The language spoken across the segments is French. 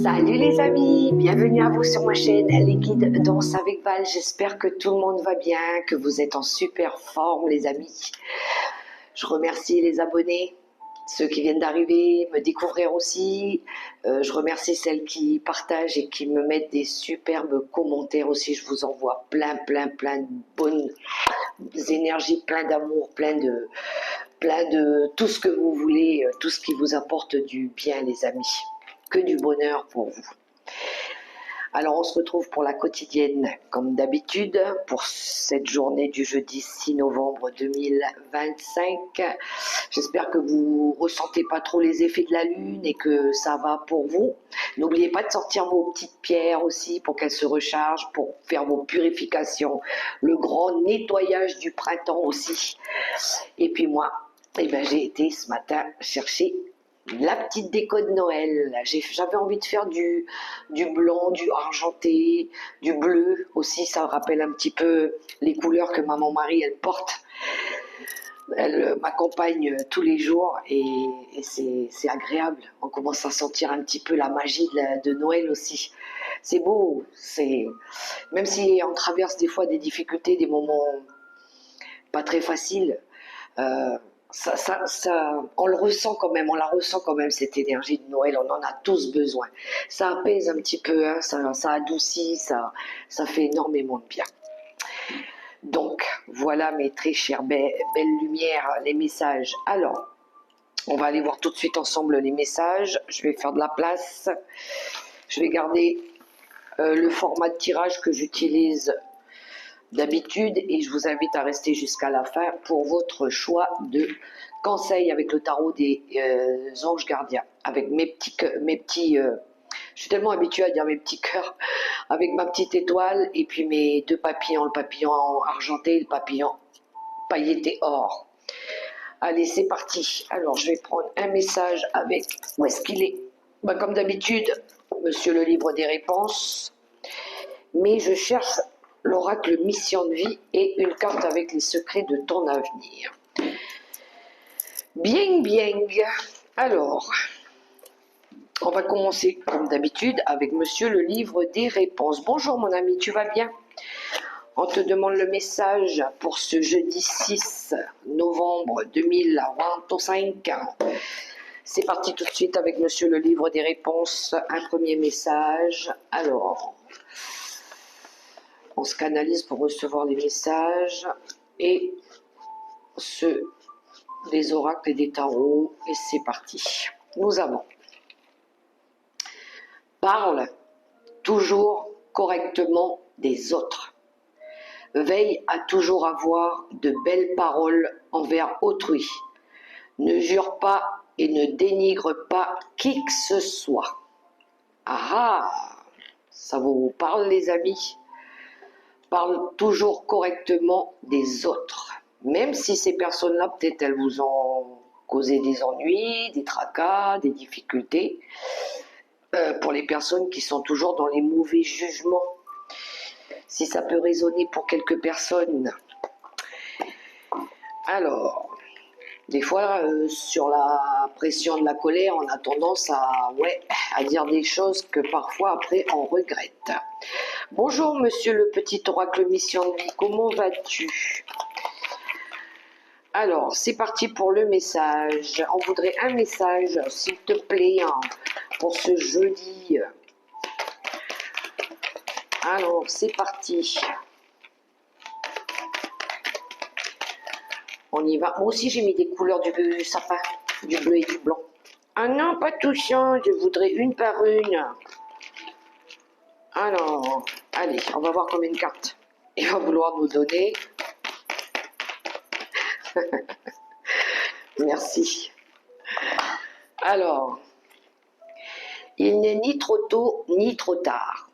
Salut les amis, bienvenue à vous sur ma chaîne Les Guides Danse avec Val. J'espère que tout le monde va bien, que vous êtes en super forme les amis. Je remercie les abonnés, ceux qui viennent d'arriver, me découvrir aussi. Je remercie celles qui partagent et qui me mettent des superbes commentaires aussi. Je vous envoie plein de bonnes énergies, plein d'amour, plein de tout ce que vous voulez, tout ce qui vous apporte du bien les amis. Que du bonheur pour vous. Alors on se retrouve pour la quotidienne comme d'habitude pour cette journée du jeudi 6 novembre 2025. J'espère que vous ressentez pas trop les effets de la lune et que ça va pour vous. N'oubliez pas de sortir vos petites pierres aussi pour qu'elles se rechargent, pour faire vos purifications, le grand nettoyage du printemps aussi. Et puis moi, j'ai été ce matin chercher la petite déco de Noël. J'avais envie de faire du blanc, du argenté, du bleu aussi. Ça rappelle un petit peu les couleurs que maman Marie elle porte. Elle m'accompagne tous les jours et c'est agréable. On commence à sentir un petit peu la magie de Noël aussi. C'est beau. Même si on traverse des fois des difficultés, des moments pas très faciles. On le ressent quand même, on la ressent quand même cette énergie de Noël, on en a tous besoin. Ça apaise un petit peu, hein, ça adoucit, ça fait énormément de bien. Donc voilà mes très chères belles lumières, les messages. Alors, on va aller voir tout de suite ensemble les messages. Je vais faire de la place. Je vais garder le format de tirage que j'utilise d'habitude et je vous invite à rester jusqu'à la fin pour votre choix de conseils avec le tarot des anges gardiens, avec mes petits je suis tellement habituée à dire mes petits cœurs, avec ma petite étoile et puis mes deux papillons, le papillon argenté et le papillon pailleté or. Allez, c'est parti. Alors je vais prendre un message avec, où est-ce qu'il est, comme d'habitude, monsieur le livre des réponses, mais je cherche l'oracle mission de vie et une carte avec les secrets de ton avenir. Bien. Alors, on va commencer comme d'habitude avec monsieur le livre des réponses. Bonjour mon ami, tu vas bien? On te demande le message pour ce jeudi 6 novembre 2025. C'est parti tout de suite avec monsieur le livre des réponses. Un premier message. Alors, on se canalise pour recevoir les messages et ceux des oracles et des tarots. Et c'est parti. Nous avons: parle toujours correctement des autres. Veille à toujours avoir de belles paroles envers autrui. Ne jure pas et ne dénigre pas qui que ce soit. Ah, ça vous parle les amis? Parle toujours correctement des autres. Même si ces personnes-là, peut-être elles vous ont causé des ennuis, des tracas, des difficultés. Pour les personnes qui sont toujours dans les mauvais jugements. Si ça peut résonner pour quelques personnes. Alors, des fois, sur la pression de la colère, on a tendance à dire des choses que parfois après on regrette. Bonjour monsieur le petit oracle mission de vie, comment vas-tu? Alors, c'est parti pour le message. On voudrait un message, s'il te plaît, hein, pour ce jeudi. Alors, c'est parti. On y va. Moi aussi, j'ai mis des couleurs du sapin, du bleu et du blanc. Ah non, pas touchant, je voudrais une par une. Alors, allez, on va voir combien de cartes il va vouloir nous donner. Merci. Alors, il n'est ni trop tôt ni trop tard.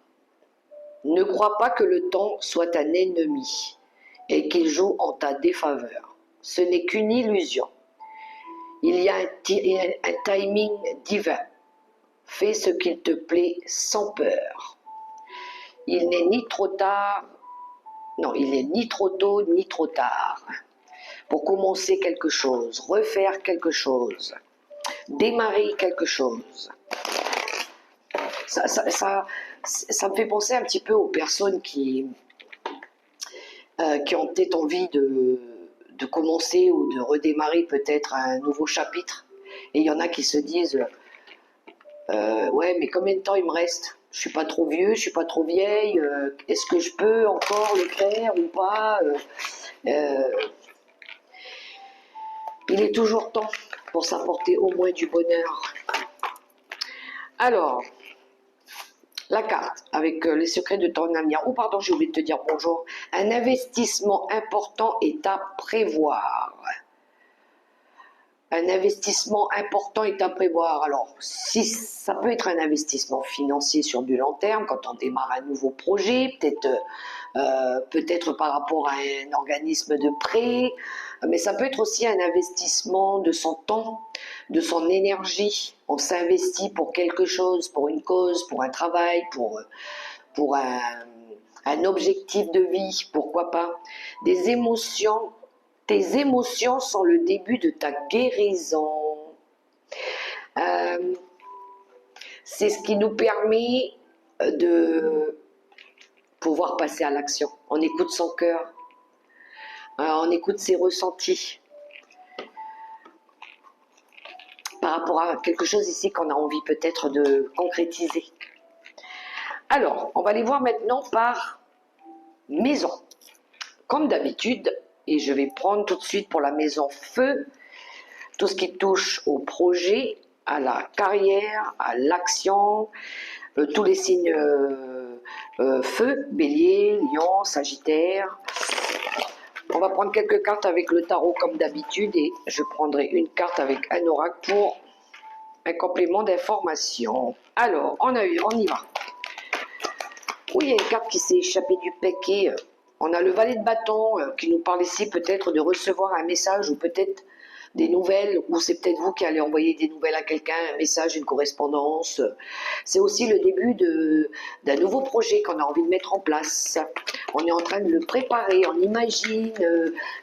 Ne crois pas que le temps soit un ennemi et qu'il joue en ta défaveur. Ce n'est qu'une illusion. Il y a un timing divin. Fais ce qu'il te plaît sans peur. Il n'est ni trop tard, non, il n'est ni trop tôt ni trop tard pour commencer quelque chose, refaire quelque chose, démarrer quelque chose. ça me fait penser un petit peu aux personnes qui ont peut-être envie de commencer ou de redémarrer peut-être un nouveau chapitre. Et il y en a qui se disent ouais, mais combien de temps il me reste? Je suis pas trop vieux, je suis pas trop vieille, est-ce que je peux encore le faire ou pas? Il est toujours temps pour s'apporter au moins du bonheur. Alors, la carte avec les secrets de ton avenir. Oh pardon, j'ai oublié de te dire bonjour. Un investissement important est à prévoir. Un investissement important est à prévoir. Alors, si ça peut être un investissement financier sur du long terme, quand on démarre un nouveau projet, peut-être par rapport à un organisme de prêt, mais ça peut être aussi un investissement de son temps, de son énergie. On s'investit pour quelque chose, pour une cause, pour un travail, pour un objectif de vie, pourquoi pas. Des émotions. Tes émotions sont le début de ta guérison. C'est ce qui nous permet de pouvoir passer à l'action. On écoute son cœur, on écoute ses ressentis par rapport à quelque chose ici qu'on a envie peut-être de concrétiser. Alors, on va les voir maintenant par maison. Comme d'habitude, et je vais prendre tout de suite pour la maison feu, tout ce qui touche au projet, à la carrière, à l'action, tous les signes feu, bélier, lion, sagittaire. On va prendre quelques cartes avec le tarot comme d'habitude et je prendrai une carte avec un oracle pour un complément d'information. Alors, on y va. Oui, il y a une carte qui s'est échappée du paquet. On a le valet de bâton qui nous parle ici peut-être de recevoir un message ou peut-être des nouvelles, ou c'est peut-être vous qui allez envoyer des nouvelles à quelqu'un, un message, une correspondance. C'est aussi le début d'un nouveau projet qu'on a envie de mettre en place. On est en train de le préparer, on imagine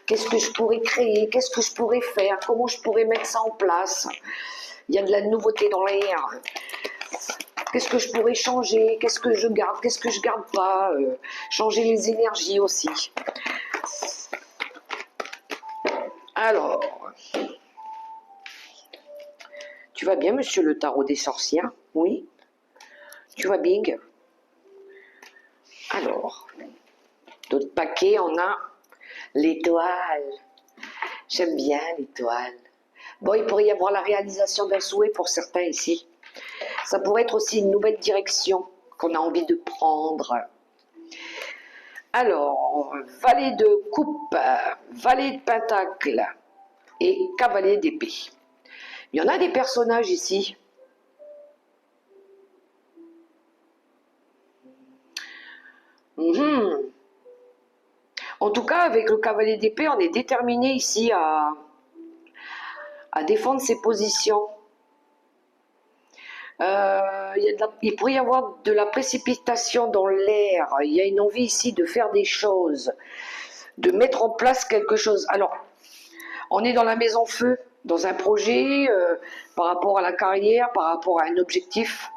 qu'est-ce que je pourrais créer, qu'est-ce que je pourrais faire, comment je pourrais mettre ça en place. Il y a de la nouveauté dans l'air. Qu'est-ce que je pourrais changer? Qu'est-ce que je garde? Qu'est-ce que je garde pas? Changer les énergies aussi. Alors, tu vas bien, monsieur le tarot des sorcières? Oui? Tu vas bien? Alors, d'autres paquets, on a l'étoile. J'aime bien l'étoile. Bon, il pourrait y avoir la réalisation d'un souhait pour certains ici. Ça pourrait être aussi une nouvelle direction qu'on a envie de prendre. Alors, valet de coupe, valet de pentacle et cavalier d'épée. Il y en a des personnages ici. En tout cas, avec le cavalier d'épée, on est déterminé ici à défendre ses positions. Il pourrait y avoir de la précipitation dans l'air. Il y a une envie ici de faire des choses, de mettre en place quelque chose. Alors, on est dans la maison feu, dans un projet, par rapport à la carrière, par rapport à un objectif.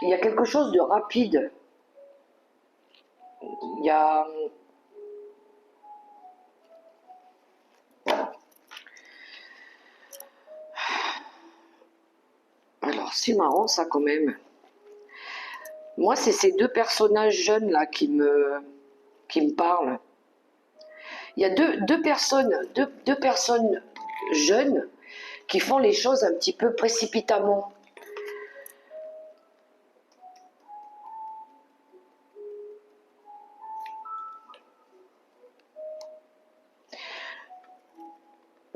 Il y a quelque chose de rapide. Il y a... Alors, c'est marrant ça quand même. Moi, c'est ces deux personnages jeunes là qui me parlent. Il y a deux personnes jeunes qui font les choses un petit peu précipitamment.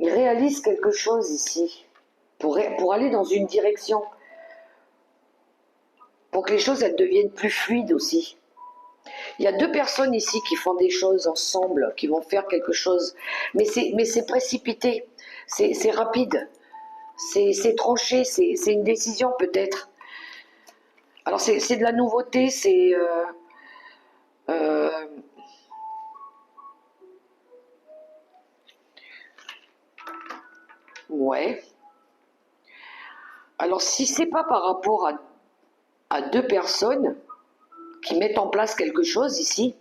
Ils réalisent quelque chose ici, pour aller dans une direction, pour que les choses elles deviennent plus fluides aussi. Il y a deux personnes ici qui font des choses ensemble, qui vont faire quelque chose, mais c'est précipité, c'est rapide, c'est tranché, c'est une décision peut-être. Alors c'est de la nouveauté, Euh, ouais. Alors, si c'est pas par rapport à deux personnes qui mettent en place quelque chose ici,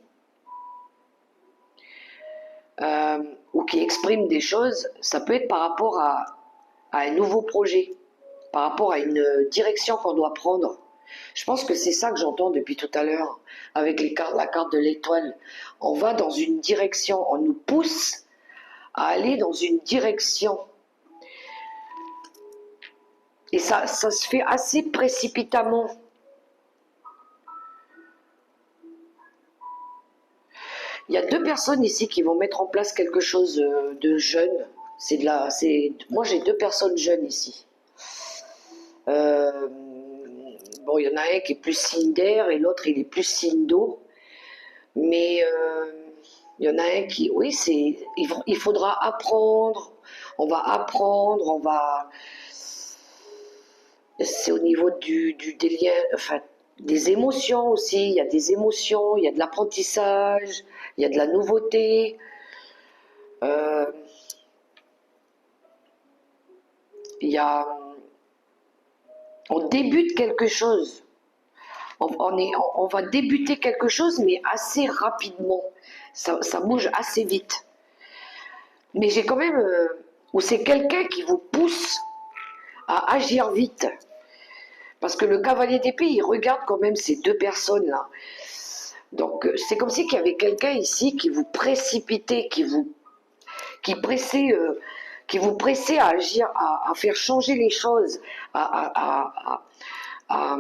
ou qui expriment des choses, ça peut être par rapport à un nouveau projet, par rapport à une direction qu'on doit prendre. Je pense que c'est ça que j'entends depuis tout à l'heure avec la carte de l'étoile. On va dans une direction, on nous pousse à aller dans une direction. Et ça se fait assez précipitamment. Il y a deux personnes ici qui vont mettre en place quelque chose de jeune. Moi j'ai deux personnes jeunes ici. Euh, bon, il y en a un qui est plus signe d'air et l'autre il est plus signe d'eau. Mais il y en a un qui, oui, il faudra apprendre. On va apprendre, c'est au niveau des liens, enfin, des émotions aussi. Il y a des émotions, il y a de l'apprentissage, il y a de la nouveauté. Euh, il y a, on débute quelque chose. On va débuter quelque chose, mais assez rapidement. Ça bouge assez vite. Mais j'ai quand même, ou c'est quelqu'un qui vous pousse à agir vite. Parce que le cavalier d'épée, il regarde quand même ces deux personnes-là. Donc c'est comme si qu'il y avait quelqu'un ici qui vous précipitait, qui pressait, qui vous pressait à agir, à faire changer les choses, à, à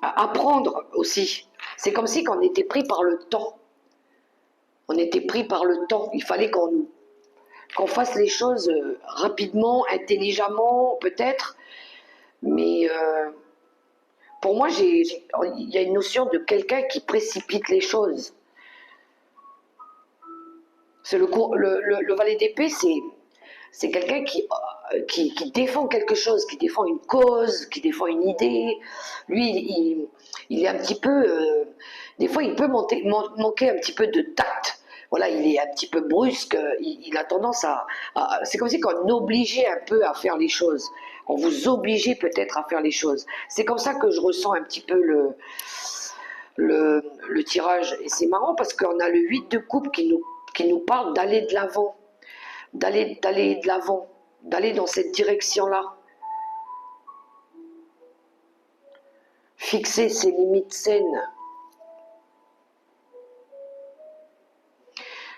apprendre aussi. C'est comme si qu'on était pris par le temps. On était pris par le temps. Il fallait qu'on fasse les choses rapidement, intelligemment, peut-être. Mais pour moi, il y a une notion de quelqu'un qui précipite les choses. C'est le valet d'épée, c'est quelqu'un qui défend quelque chose, qui défend une cause, qui défend une idée. Lui, il est un petit peu... des fois, il peut manquer un petit peu de tact. Voilà, il est un petit peu brusque, il a tendance c'est comme si on obligeait un peu à faire les choses. On vous obligeait peut-être à faire les choses. C'est comme ça que je ressens un petit peu le tirage. Et c'est marrant parce qu'on a le 8 de coupe qui nous parle d'aller de l'avant, d'aller de l'avant, d'aller dans cette direction-là. Fixer ses limites saines.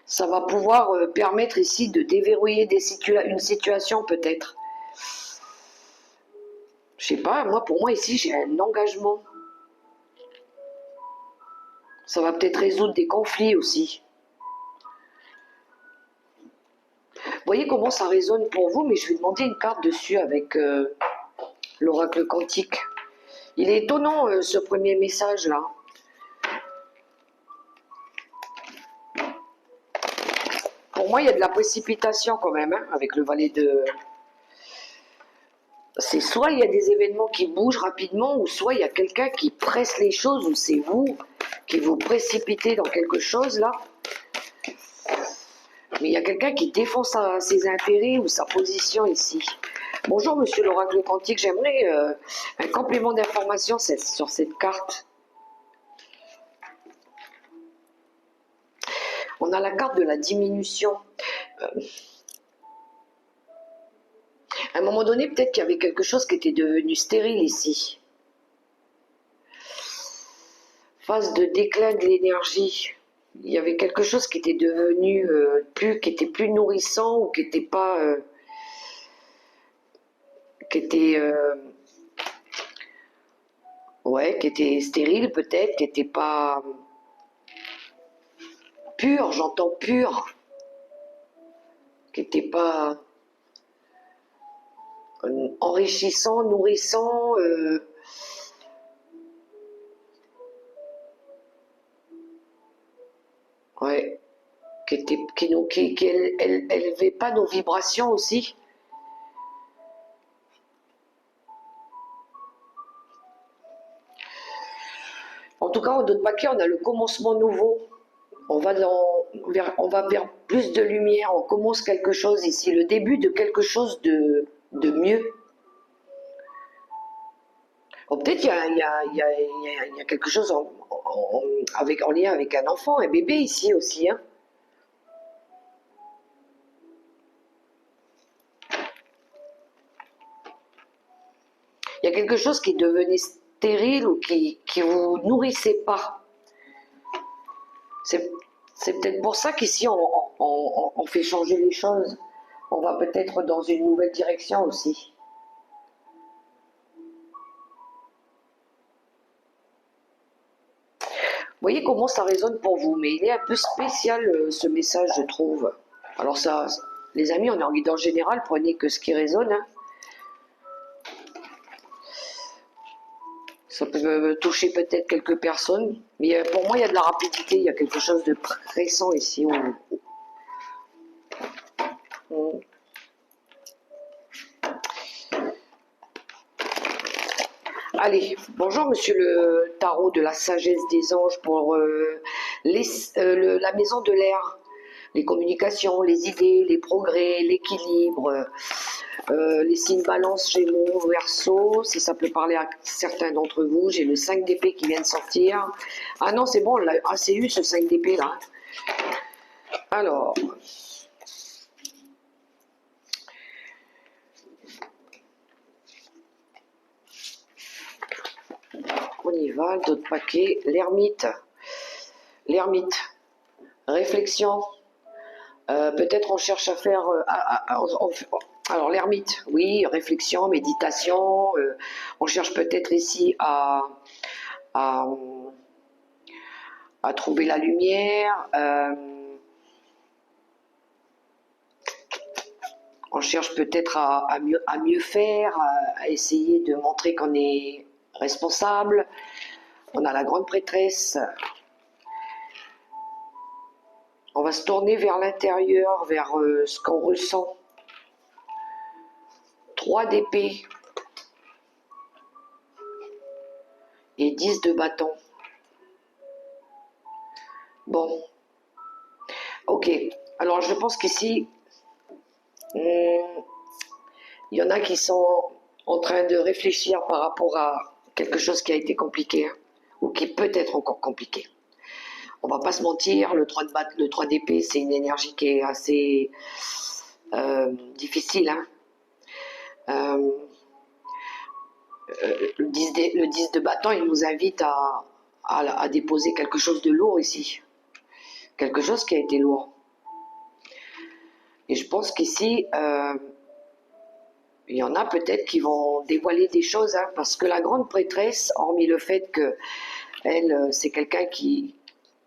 Ça va pouvoir permettre ici de déverrouiller une situation peut-être. Je sais pas, pour moi ici j'ai un engagement. Ça va peut-être résoudre des conflits aussi. Vous voyez comment ça résonne pour vous, mais je vais demander une carte dessus avec l'oracle quantique. Il est étonnant ce premier message là. Pour moi, il y a de la précipitation quand même, hein, avec le valet de... C'est soit il y a des événements qui bougent rapidement, ou soit il y a quelqu'un qui presse les choses, ou c'est vous qui vous précipitez dans quelque chose là. Mais il y a quelqu'un qui défend ses intérêts ou sa position ici. Bonjour monsieur l'oracle quantique, j'aimerais un complément d'information sur cette carte. On a la carte de la diminution. À un moment donné, peut-être qu'il y avait quelque chose qui était devenu stérile ici. Phase de déclin de l'énergie. Il y avait quelque chose qui était devenu qui était plus nourrissant ou qui était pas... qui était... ouais, qui était stérile peut-être, qui était pas... pur, j'entends pur. Qui était pas... enrichissant, nourrissant... ouais, qui élevait pas nos vibrations aussi. tout cas, en d'autres paquets, on a le commencement nouveau. On va vers plus de lumière, on commence quelque chose ici, le début de quelque chose de mieux. Oh, peut-être il y a quelque chose en lien avec un enfant, un bébé ici aussi. Hein. Il y a quelque chose qui devenait stérile ou qui vous nourrissait pas. C'est peut-être pour ça qu'ici on fait changer les choses. On va peut-être dans une nouvelle direction aussi. Vous voyez comment ça résonne pour vous, mais il est un peu spécial ce message, je trouve. Alors ça, les amis, on est en guidance générale, prenez que ce qui résonne. Hein. Ça peut toucher peut-être quelques personnes, mais pour moi, il y a de la rapidité, il y a quelque chose de pressant ici. Allez, bonjour monsieur le tarot de la sagesse des anges pour la maison de l'air, les communications, les idées, les progrès, l'équilibre, les signes balance, gémeaux, verseau, si ça peut parler à certains d'entre vous. J'ai le 5 d'épée qui vient de sortir. Ah non, c'est bon, on l'a assez eu ce 5 d'épée là. Alors, on y va, d'autres paquets. L'ermite, réflexion. Peut-être on cherche à faire... alors l'ermite, oui, réflexion, méditation. On cherche peut-être ici à trouver la lumière. On cherche peut-être à mieux faire, à essayer de montrer qu'on est responsable. On a la grande prêtresse. On va se tourner vers l'intérieur, vers ce qu'on ressent. 3 d'épée et 10 de bâton. Bon. Ok. Alors je pense qu'ici, il y en a qui sont en train de réfléchir par rapport à quelque chose qui a été compliqué, hein, ou qui peut être encore compliqué. On va pas se mentir, le 3 d'épée, c'est une énergie qui est assez difficile. Hein. Le 10 de bâton, il nous invite à déposer quelque chose de lourd ici. Quelque chose qui a été lourd. Et je pense qu'ici, il y en a peut-être qui vont dévoiler des choses, hein, parce que la grande prêtresse, hormis le fait que elle, c'est quelqu'un qui...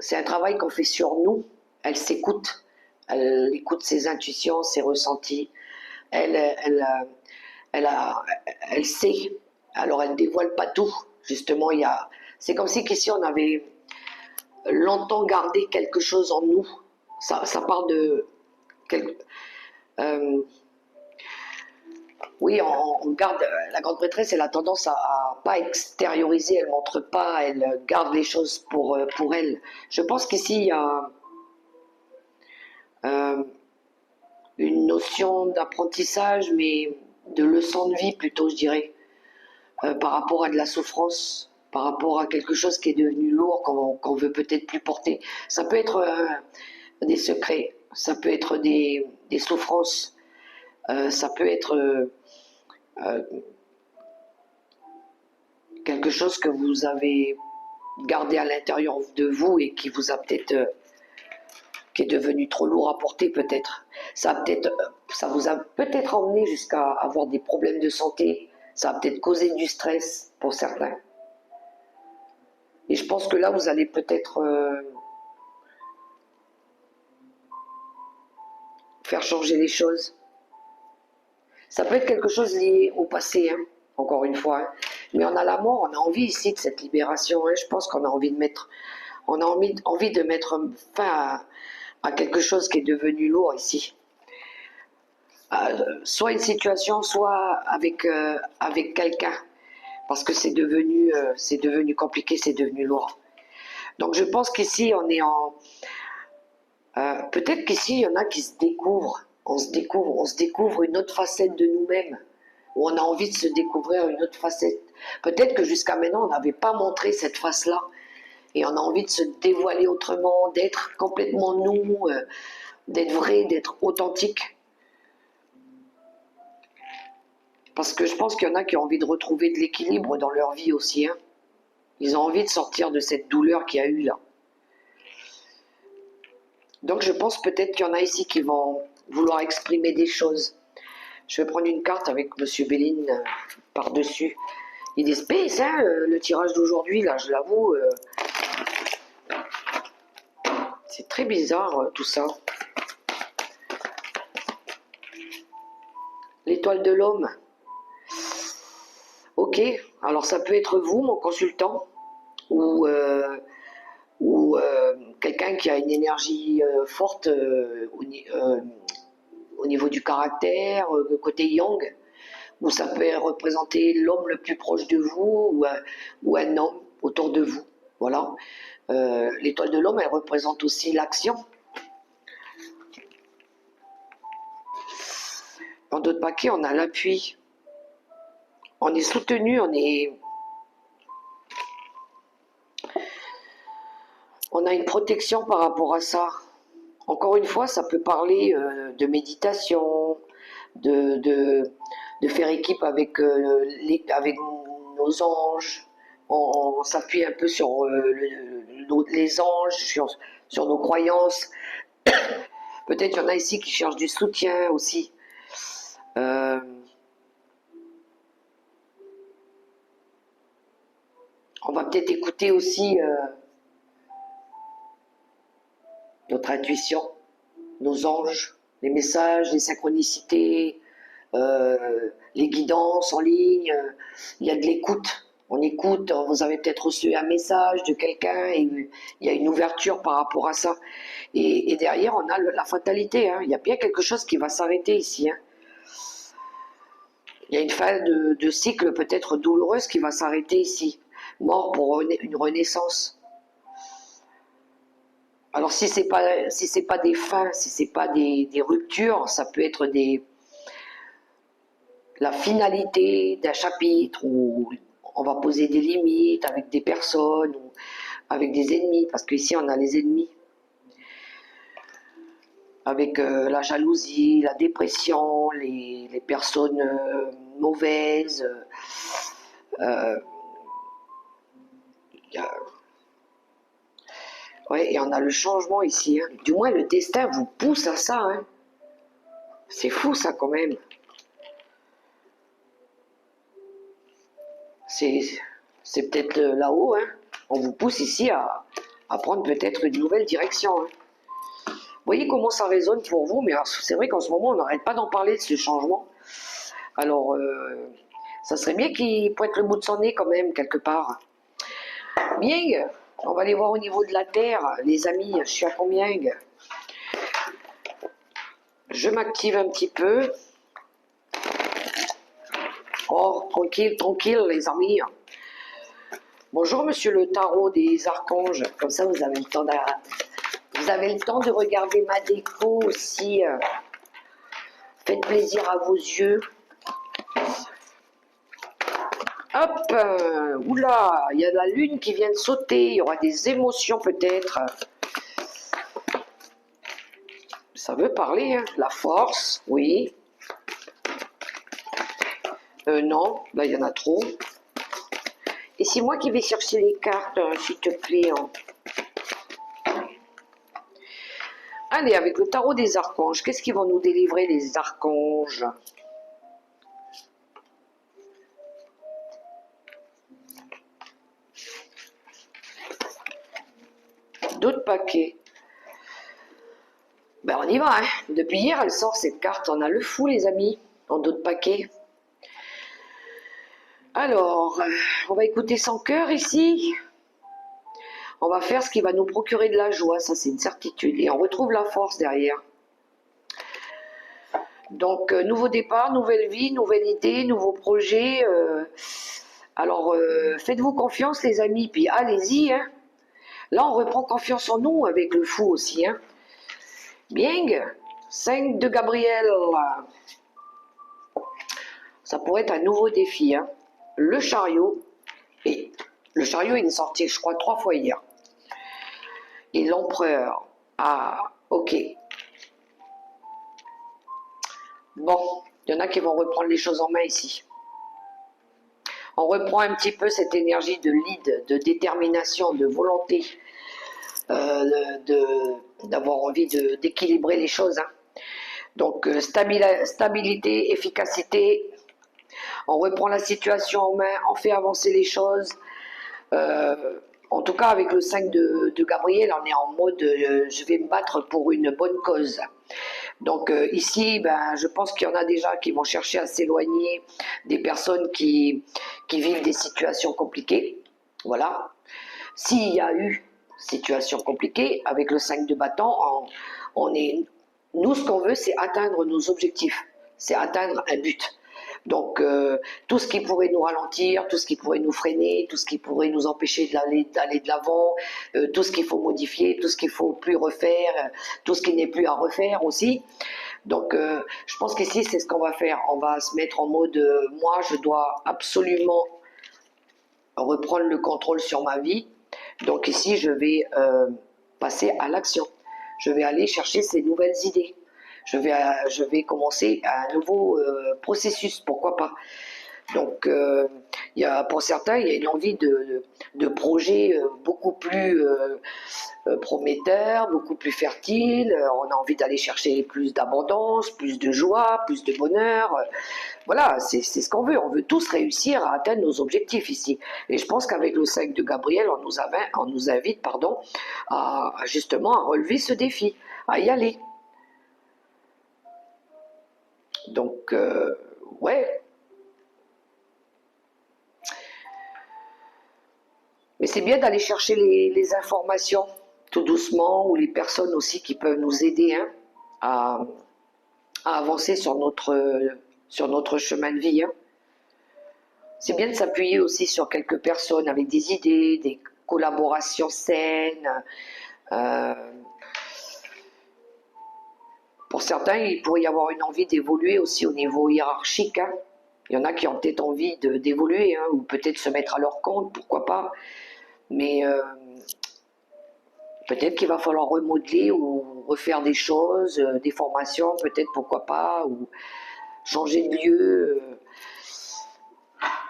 C'est un travail qu'on fait sur nous. Elle s'écoute. Elle écoute ses intuitions, ses ressentis. Elle sait. Alors, elle ne dévoile pas tout. Justement, c'est comme si qu'ici, on avait longtemps gardé quelque chose en nous. Ça parle de... oui, on garde... La grande prêtresse, elle a tendance à pas extérioriser. Elle ne montre pas. Elle garde les choses pour elle. Je pense qu'ici, il y a... une notion d'apprentissage, mais de leçon de vie plutôt, je dirais, par rapport à de la souffrance, par rapport à quelque chose qui est devenu lourd, qu'on veut peut-être plus porter. Ça peut être des secrets, ça peut être des souffrances, ça peut être quelque chose que vous avez gardé à l'intérieur de vous et qui vous a peut-être... qui est devenu trop lourd à porter peut-être. Ça vous a peut-être emmené jusqu'à avoir des problèmes de santé. Ça a peut-être causé du stress pour certains. Et je pense que là, vous allez peut-être faire changer les choses. Ça peut être quelque chose lié au passé, hein, encore une fois. Hein. Mais on a la mort, on a envie ici de cette libération. Hein. Je pense qu'on a envie de mettre, fin à quelque chose qui est devenu lourd ici. Soit une situation, soit avec quelqu'un, parce que c'est devenu compliqué, c'est devenu lourd. Donc je pense qu'ici, on est en... peut-être qu'ici, il y en a qui se découvrent. On se découvre une autre facette de nous-mêmes. Où on a envie de se découvrir une autre facette. Peut-être que jusqu'à maintenant, on n'avait pas montré cette face-là. Et on a envie de se dévoiler autrement, d'être complètement nous, d'être vrai, d'être authentique. Parce que je pense qu'il y en a qui ont envie de retrouver de l'équilibre dans leur vie aussi. Hein. Ils ont envie de sortir de cette douleur qu'il y a eu là. Donc je pense peut-être qu'il y en a ici qui vont vouloir exprimer des choses. Je vais prendre une carte avec Monsieur Béline par-dessus. Il est space, hein, le tirage d'aujourd'hui, là, je l'avoue. C'est très bizarre, tout ça. L'étoile de l'homme. Ok, alors ça peut être vous, mon consultant, ou quelqu'un qui a une énergie forte au niveau du caractère, côté yang, ou ça peut représenter l'homme le plus proche de vous, ou un homme autour de vous. Voilà. L'étoile de l'homme, elle représente aussi l'action. Dans d'autres paquets, on a l'appui. On est soutenu, on a une protection par rapport à ça. Encore une fois, ça peut parler de méditation, de faire équipe avec, avec nos anges. On s'appuie un peu sur les anges, sur nos croyances. Peut-être qu'il y en a ici qui cherchent du soutien aussi. On va peut-être écouter aussi notre intuition, nos anges, les messages, les synchronicités, les guidances en ligne. Il y a de l'écoute. On écoute, vous avez peut-être reçu un message de quelqu'un et il y a une ouverture par rapport à ça. Et derrière, on a la fatalité. Hein. Il y a bien quelque chose qui va s'arrêter ici. Hein. Il y a une fin de cycle peut-être douloureuse qui va s'arrêter ici. Mort pour une renaissance. Alors si c'est pas des fins, si c'est pas des ruptures, ça peut être la finalité d'un chapitre où on va poser des limites avec des personnes ou avec des ennemis, parce qu'ici on a les ennemis. Avec la jalousie, la dépression, les personnes mauvaises. Ouais, et on a le changement ici. Hein. Du moins, le destin vous pousse à ça. Hein. C'est fou, ça, quand même. C'est peut-être là-haut. Hein. On vous pousse ici à prendre peut-être une nouvelle direction. Hein. Vous voyez comment ça résonne pour vous, mais c'est vrai qu'en ce moment, on n'arrête pas d'en parler de ce changement. Alors, ça serait bien qu'il pointe le bout de son nez quand même, quelque part. Bien, on va aller voir au niveau de la Terre, les amis, je suis à combien? Je m'active un petit peu. Oh, tranquille, tranquille, les amis. Bonjour, monsieur le tarot des archanges. Comme ça, vous avez le temps de regarder ma déco aussi. Faites plaisir à vos yeux. Hop, oula, il y a la lune qui vient de sauter, il y aura des émotions peut-être. Ça veut parler, hein. La force, oui. Non, là il y en a trop. Et c'est moi qui vais chercher les cartes, s'il te plaît. Hein. Allez, avec le tarot des archanges, qu'est-ce qu'ils vont nous délivrer les archanges? D'autres paquets. Ben on y va, hein. Depuis hier, elle sort cette carte. On a le fou, les amis, en d'autres paquets. Alors, on va écouter son cœur ici. On va faire ce qui va nous procurer de la joie, ça c'est une certitude. Et on retrouve la force derrière. Donc, nouveau départ, nouvelle vie, nouvelle idée, nouveau projet. Alors, faites-vous confiance, les amis, puis allez-y, hein. Là, on reprend confiance en nous avec le fou aussi. Hein. Bien, 5 de Gabriel. Ça pourrait être un nouveau défi. Hein. Le chariot. Et le chariot, il est sorti, je crois, 3 fois hier. Et l'empereur. Ah, ok. Bon, il y en a qui vont reprendre les choses en main ici. On reprend un petit peu cette énergie de lead, de détermination, de volonté, d'avoir envie d'équilibrer les choses. Hein. Donc, stabilité, efficacité, on reprend la situation en main, on fait avancer les choses. En tout cas, avec le 5 de Gabriel, on est en mode je vais me battre pour une bonne cause. Donc ici, ben, je pense qu'il y en a déjà qui vont chercher à s'éloigner des personnes qui vivent des situations compliquées. Voilà. S'il y a eu situation compliquée, avec le 5 de bâton, nous, ce qu'on veut, c'est atteindre nos objectifs, c'est atteindre un but. Donc, tout ce qui pourrait nous ralentir, tout ce qui pourrait nous freiner, tout ce qui pourrait nous empêcher d'aller de l'avant, tout ce qu'il faut modifier, tout ce qu'il faut plus refaire, tout ce qui n'est plus à refaire aussi. Donc, je pense qu'ici, c'est ce qu'on va faire. On va se mettre en mode, moi, je dois absolument reprendre le contrôle sur ma vie. Donc ici, je vais passer à l'action. Je vais aller chercher ces nouvelles idées. Je vais commencer un nouveau processus, pourquoi pas. Donc, pour certains, il y a une envie de projets beaucoup plus prometteurs, beaucoup plus fertiles. On a envie d'aller chercher plus d'abondance, plus de joie, plus de bonheur. Voilà, c'est ce qu'on veut. On veut tous réussir à atteindre nos objectifs ici. Et je pense qu'avec le 5 de Gabriel, on nous invite à justement à relever ce défi, à y aller. Donc, ouais. Mais c'est bien d'aller chercher les informations tout doucement, ou les personnes aussi qui peuvent nous aider hein, à avancer sur notre chemin de vie. Hein. C'est bien de s'appuyer aussi sur quelques personnes avec des idées, des collaborations saines. Pour certains, il pourrait y avoir une envie d'évoluer aussi au niveau hiérarchique. Hein. Il y en a qui ont peut-être envie d'évoluer, hein, ou peut-être se mettre à leur compte, pourquoi pas. Mais peut-être qu'il va falloir remodeler ou refaire des choses, des formations, peut-être pourquoi pas, ou changer de lieu.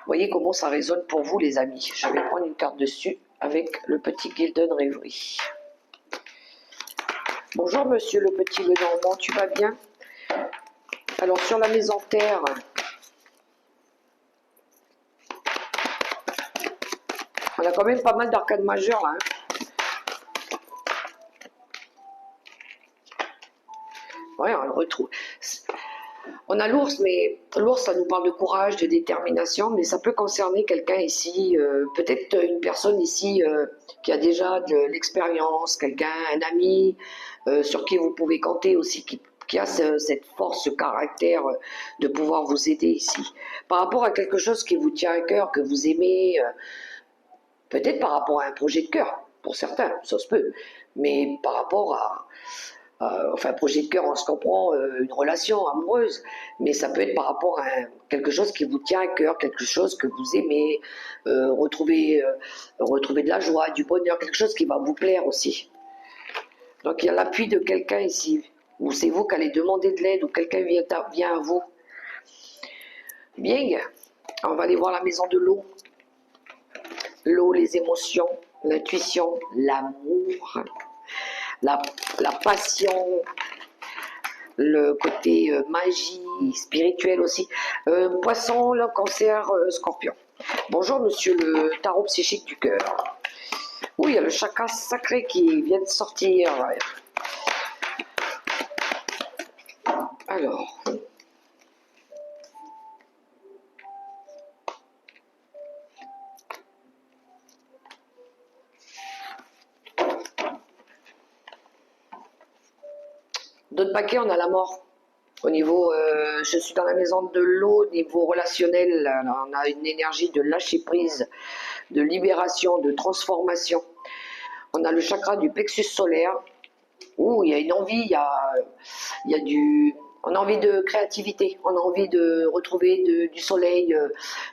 Voyez comment ça résonne pour vous les amis. Je vais prendre une carte dessus avec le petit Gilden Rêverie. Bonjour monsieur le petit Lenormand, tu vas bien? Alors sur la maison terre, on a quand même pas mal d'arcades majeures là. Hein. Ouais, on le retrouve. On a l'ours, mais l'ours, ça nous parle de courage, de détermination, mais ça peut concerner quelqu'un ici, peut-être une personne ici qui a déjà de l'expérience, quelqu'un, un ami, sur qui vous pouvez compter aussi, qui a cette force, ce caractère de pouvoir vous aider ici. Par rapport à quelque chose qui vous tient à cœur, que vous aimez, peut-être par rapport à un projet de cœur, pour certains, ça se peut, mais par rapport à enfin, projet de cœur, on se comprend, une relation amoureuse, mais ça peut être par rapport à quelque chose qui vous tient à cœur, quelque chose que vous aimez, retrouver de la joie, du bonheur, quelque chose qui va vous plaire aussi. Donc il y a l'appui de quelqu'un ici, ou c'est vous qui allez demander de l'aide, ou quelqu'un vient à vous. Bien, on va aller voir la maison de l'eau. L'eau, les émotions, l'intuition, l'amour. La passion, le côté magie, spirituel aussi. Poisson, le cancer, scorpion. Bonjour monsieur le tarot psychique du cœur. Oui, il y a le chakra sacré qui vient de sortir. Alors... D'autres paquets, on a la mort. Au niveau, je suis dans la maison de l'eau, au niveau relationnel, on a une énergie de lâcher prise, de libération, de transformation. On a le chakra du plexus solaire, où il y a une envie, il y a on a envie de créativité, on a envie de retrouver du soleil.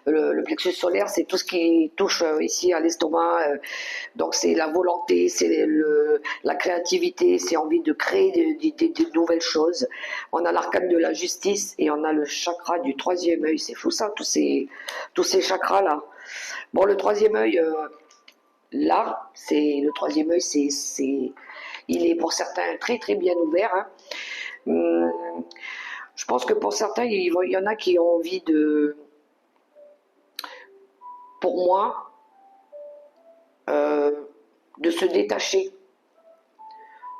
Le plexus solaire, c'est tout ce qui touche ici à l'estomac. Donc c'est la volonté, c'est la créativité, c'est envie de créer de nouvelles choses. On a l'arcane de la justice et on a le chakra du troisième œil. C'est fou ça, tous ces chakras-là. Bon, le troisième œil, là, le troisième œil, il est pour certains très très bien ouvert. Hein. Je pense que pour certains, il y en a qui ont envie pour moi, de se détacher,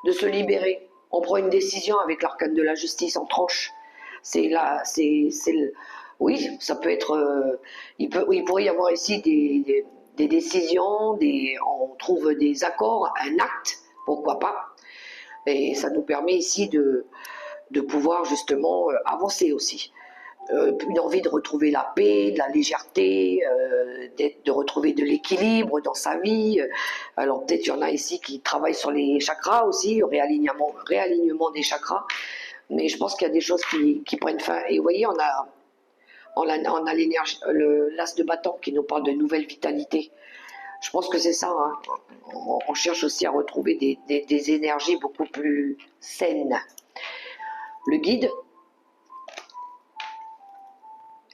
de se libérer. On prend une décision avec l'arcane de la justice en tranche. Oui, ça peut être. Il pourrait y avoir ici des décisions, on trouve des accords, un acte, pourquoi pas. Et ça nous permet ici de pouvoir justement avancer aussi. Une envie de retrouver la paix, de la légèreté, de retrouver de l'équilibre dans sa vie. Alors peut-être il y en a ici qui travaillent sur les chakras aussi, réalignement des chakras. Mais je pense qu'il y a des choses qui prennent fin. Et vous voyez, on a l'énergie, l'as de bâton qui nous parle de nouvelle vitalité. Je pense que c'est ça. Hein. On cherche aussi à retrouver des énergies beaucoup plus saines. Le guide,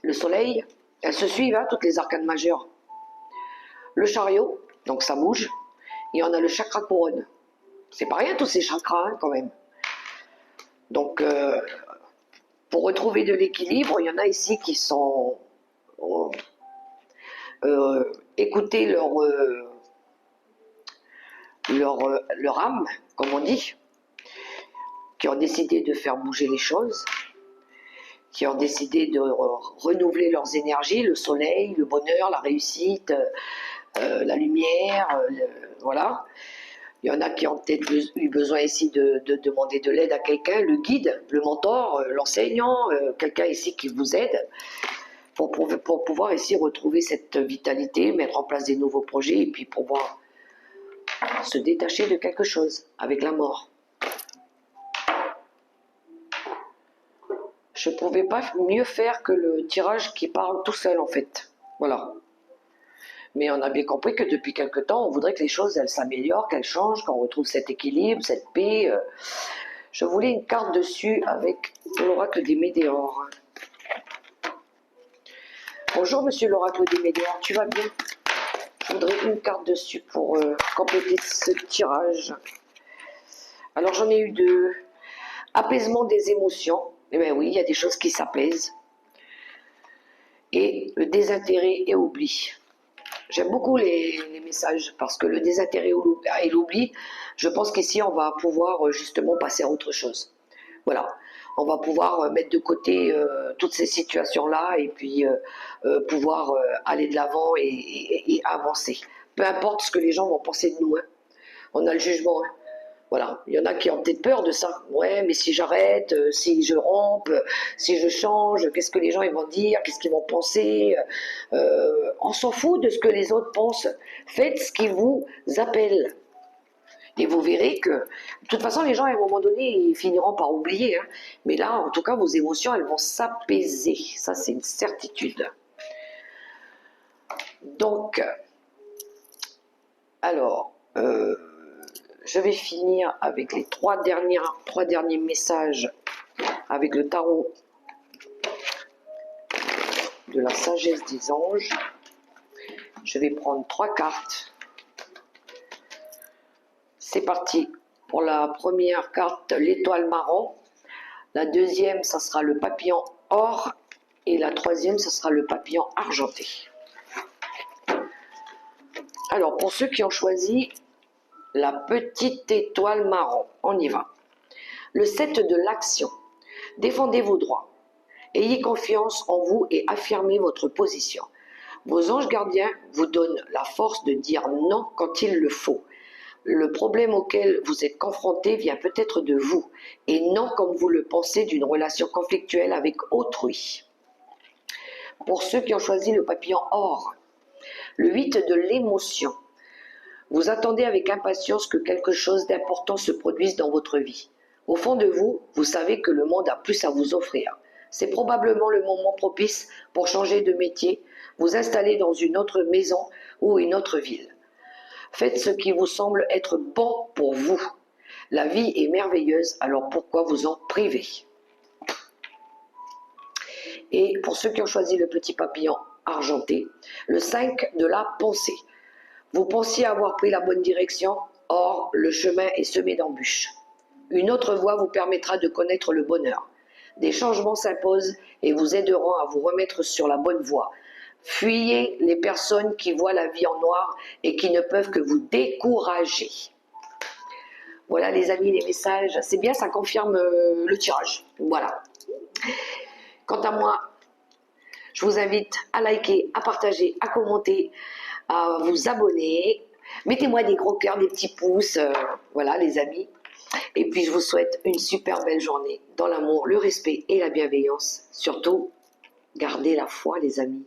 le soleil, elles se suivent, hein, toutes les arcanes majeures. Le chariot, donc ça bouge, et on a le chakra couronne. C'est pas rien tous ces chakras, hein, quand même. Donc, pour retrouver de l'équilibre, il y en a ici qui sont écouter leur âme, comme on dit, qui ont décidé de faire bouger les choses, qui ont décidé de renouveler leurs énergies, le soleil, le bonheur, la réussite, la lumière, voilà. Il y en a qui ont peut-être eu besoin ici de demander de l'aide à quelqu'un, le guide, le mentor, l'enseignant, quelqu'un ici qui vous aide pour pouvoir ici retrouver cette vitalité, mettre en place des nouveaux projets et puis pouvoir se détacher de quelque chose avec la mort. Je ne pouvais pas mieux faire que le tirage qui parle tout seul en fait. Voilà. Mais on a bien compris que depuis quelque temps, on voudrait que les choses elles s'améliorent, qu'elles changent, qu'on retrouve cet équilibre, cette paix. Je voulais une carte dessus avec l'oracle des météores. Bonjour monsieur l'oracle des météores, tu vas bien? Je voudrais une carte dessus pour compléter ce tirage. Alors j'en ai eu deux. Apaisement des émotions. Eh bien oui, il y a des choses qui s'apaisent. Et le désintérêt et oubli. J'aime beaucoup les messages parce que le désintérêt et l'oubli, je pense qu'ici on va pouvoir justement passer à autre chose. Voilà, on va pouvoir mettre de côté toutes ces situations-là et puis pouvoir aller de l'avant et avancer. Peu importe ce que les gens vont penser de nous, hein. On a le jugement. Hein. Voilà, il y en a qui ont peut-être peur de ça. Ouais, mais si j'arrête, si je rompe, si je change, qu'est-ce que les gens ils vont dire, qu'est-ce qu'ils vont penser? On s'en fout de ce que les autres pensent. Faites ce qui vous appelle. Et vous verrez que, de toute façon, les gens, à un moment donné, ils finiront par oublier. Hein. Mais là, en tout cas, vos émotions, elles vont s'apaiser. Ça, c'est une certitude. Donc, alors, je vais finir avec les trois derniers messages avec le tarot de la sagesse des anges. Je vais prendre 3 cartes. C'est parti. Pour la première carte, l'étoile marron. La deuxième, ça sera le papillon or. Et la troisième, ça sera le papillon argenté. Alors, pour ceux qui ont choisi la petite étoile marron, on y va. Le 7 de l'action. Défendez vos droits. Ayez confiance en vous et affirmez votre position. Vos anges gardiens vous donnent la force de dire non quand il le faut. Le problème auquel vous êtes confronté vient peut-être de vous, et non comme vous le pensez d'une relation conflictuelle avec autrui. Pour ceux qui ont choisi le papillon or, le 8 de l'émotion. Vous attendez avec impatience que quelque chose d'important se produise dans votre vie. Au fond de vous, vous savez que le monde a plus à vous offrir. C'est probablement le moment propice pour changer de métier, vous installer dans une autre maison ou une autre ville. Faites ce qui vous semble être bon pour vous. La vie est merveilleuse, alors pourquoi vous en priver? Et pour ceux qui ont choisi le petit papillon argenté, le 5 de la pensée. Vous pensiez avoir pris la bonne direction, or le chemin est semé d'embûches. Une autre voie vous permettra de connaître le bonheur. Des changements s'imposent et vous aideront à vous remettre sur la bonne voie. Fuyez les personnes qui voient la vie en noir et qui ne peuvent que vous décourager. Voilà les amis, les messages. C'est bien, ça confirme le tirage. Voilà. Quant à moi, je vous invite à liker, à partager, à commenter, à vous abonner. Mettez-moi des gros cœurs, des petits pouces. Voilà les amis. Et puis je vous souhaite une super belle journée dans l'amour, le respect et la bienveillance. Surtout, gardez la foi les amis.